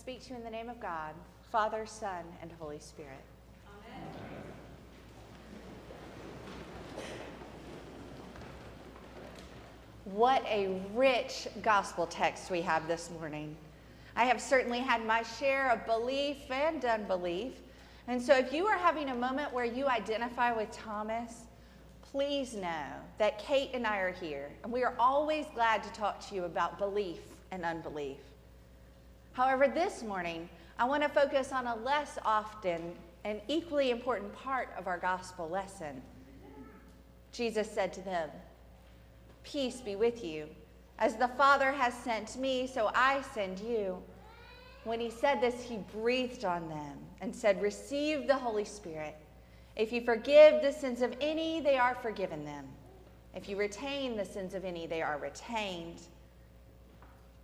speak to you in the name of God, Father, Son, and Holy Spirit. Amen. What a rich gospel text we have this morning. I have certainly had my share of belief and unbelief. And so if you are having a moment where you identify with Thomas, please know that Kate and I are here, and we are always glad to talk to you about belief and unbelief. However, this morning, I want to focus on a less often and equally important part of our gospel lesson. Jesus said to them, "Peace be with you. As the Father has sent me, so I send you." When he said this, he breathed on them and said, "Receive the Holy Spirit. If you forgive the sins of any, they are forgiven them. If you retain the sins of any, they are retained."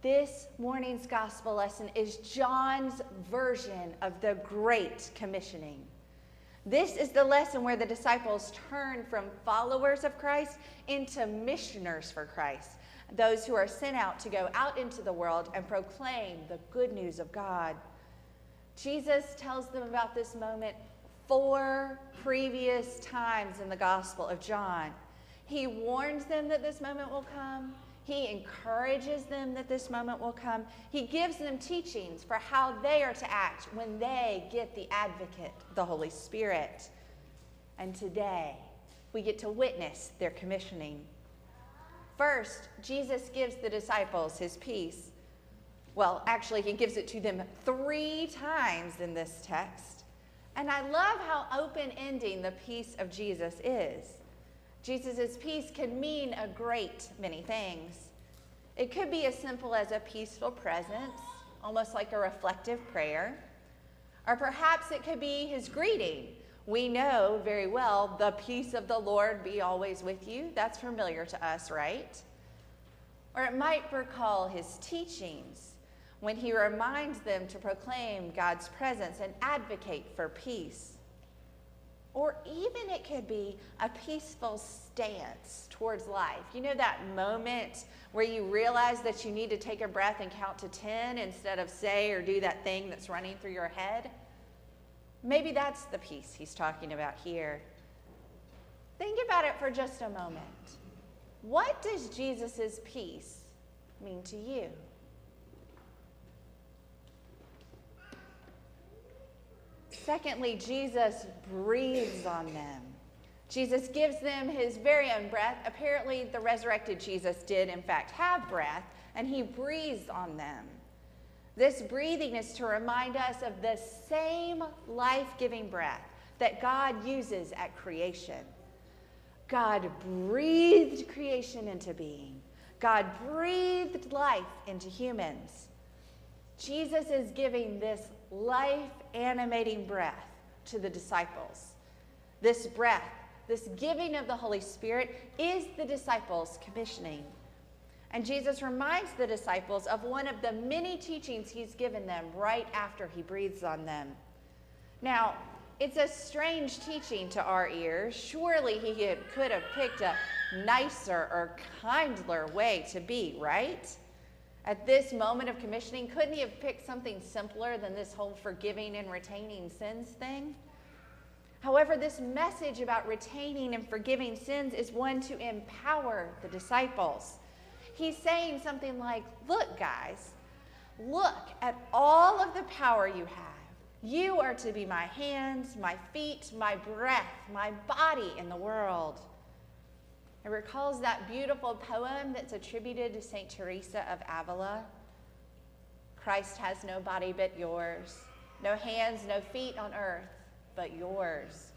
This morning's gospel lesson is John's version of the Great Commissioning. This is the lesson where the disciples turn from followers of Christ into missioners for Christ, those who are sent out to go out into the world and proclaim the good news of God. Jesus tells them about this moment 4 previous times in the Gospel of John. He warns them that this moment will come. He encourages them that this moment will come. He gives them teachings for how they are to act when they get the advocate, the Holy Spirit. And today, we get to witness their commissioning. First, Jesus gives the disciples his peace. Well, actually, he gives it to them 3 times in this text. And I love how open-ending the peace of Jesus is. Jesus' peace can mean a great many things. It could be as simple as a peaceful presence, almost like a reflective prayer. Or perhaps it could be his greeting. We know very well, "The peace of the Lord be always with you." That's familiar to us, right? Or it might recall his teachings when he reminds them to proclaim God's presence and advocate for peace. Or even it could be a peaceful stance towards life. You know that moment where you realize that you need to take a breath and count to 10 instead of say or do that thing that's running through your head? Maybe that's the peace he's talking about here. Think about it for just a moment. What does Jesus' peace mean to you? Secondly, Jesus breathes on them. Jesus gives them his very own breath. Apparently, the resurrected Jesus did, in fact, have breath, and he breathes on them. This breathing is to remind us of the same life-giving breath that God uses at creation. God breathed creation into being. God breathed life into humans. Jesus is giving this life-animating breath to the disciples. This breath, this giving of the Holy Spirit, is the disciples' commissioning. And Jesus reminds the disciples of one of the many teachings he's given them right after he breathes on them. Now, it's a strange teaching to our ears. Surely he could have picked a nicer or kindler way to be, right? At this moment of commissioning, couldn't he have picked something simpler than this whole forgiving and retaining sins thing? However, this message about retaining and forgiving sins is one to empower the disciples. He's saying something like, "Look, guys, look at all of the power you have. You are to be my hands, my feet, my breath, my body in the world." It recalls that beautiful poem that's attributed to St. Teresa of Avila. "Christ has no body but yours, no hands, no feet on earth but yours.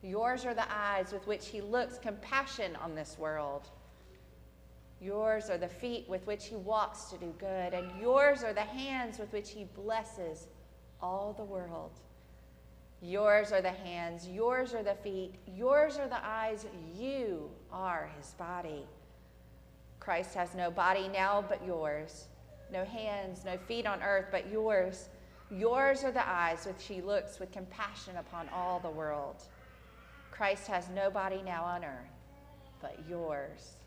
Yours are the eyes with which he looks compassion on this world. Yours are the feet with which he walks to do good, and yours are the hands with which he blesses all the world. Yours are the hands, yours are the feet, yours are the eyes, you are his body. Christ has no body now but yours, no hands, no feet on earth but yours. Yours are the eyes which he looks with compassion upon all the world. Christ has no body now on earth but yours."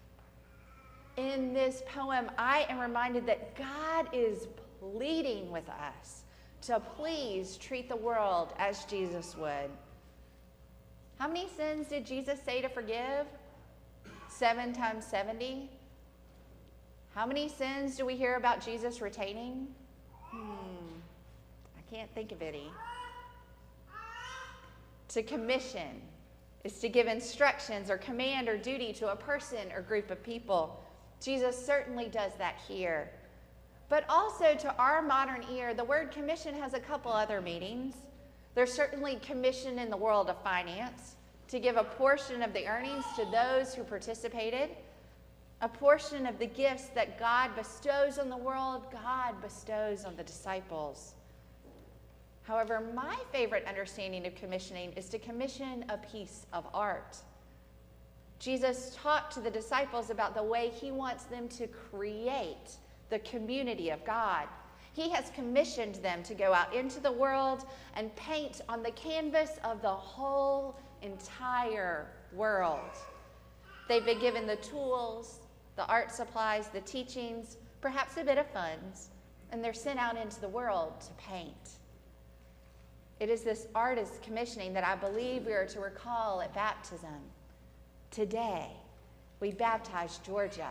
In this poem, I am reminded that God is pleading with us to please treat the world as Jesus would. How many sins did Jesus say to forgive? 7 times 70? How many sins do we hear about Jesus retaining? I can't think of any. To commission is to give instructions or command or duty to a person or group of people. Jesus certainly does that here. But also to our modern ear, the word commission has a couple other meanings. There's certainly commission in the world of finance, to give a portion of the earnings to those who participated. A portion of the gifts that God bestows on the world, God bestows on the disciples. However, my favorite understanding of commissioning is to commission a piece of art. Jesus talked to the disciples about the way he wants them to create the community of God. He has commissioned them to go out into the world and paint on the canvas of the whole entire world. They've been given the tools, the art supplies, the teachings, perhaps a bit of funds, and they're sent out into the world to paint. It is this artist commissioning that I believe we are to recall at baptism. Today, we baptize Georgia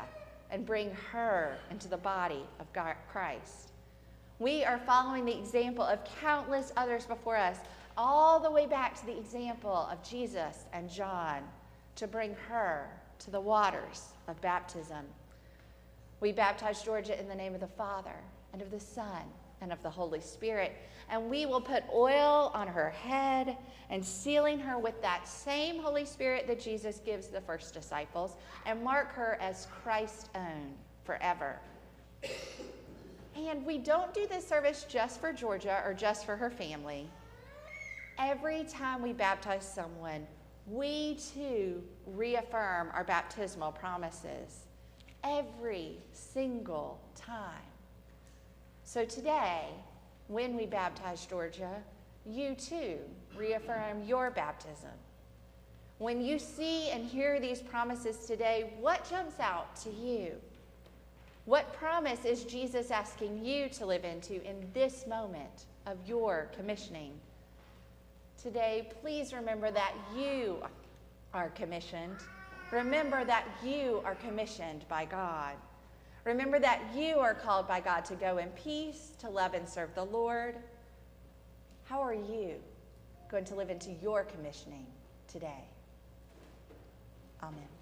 and bring her into the body of Christ. We are following the example of countless others before us, all the way back to the example of Jesus and John, to bring her to the waters of baptism. We baptize Georgia in the name of the Father, and of the Son, and of the Holy Spirit. And we will put oil on her head and sealing her with that same Holy Spirit that Jesus gives the first disciples, and mark her as Christ's own forever. And we don't do this service just for Georgia or just for her family. Every time we baptize someone, we too reaffirm our baptismal promises. Every single time. So today, when we baptize Georgia, you too reaffirm your baptism. When you see and hear these promises today, what jumps out to you? What promise is Jesus asking you to live into in this moment of your commissioning? Today, please remember that you are commissioned. Remember that you are commissioned by God. Remember that you are called by God to go in peace, to love and serve the Lord. How are you going to live into your commissioning today? Amen.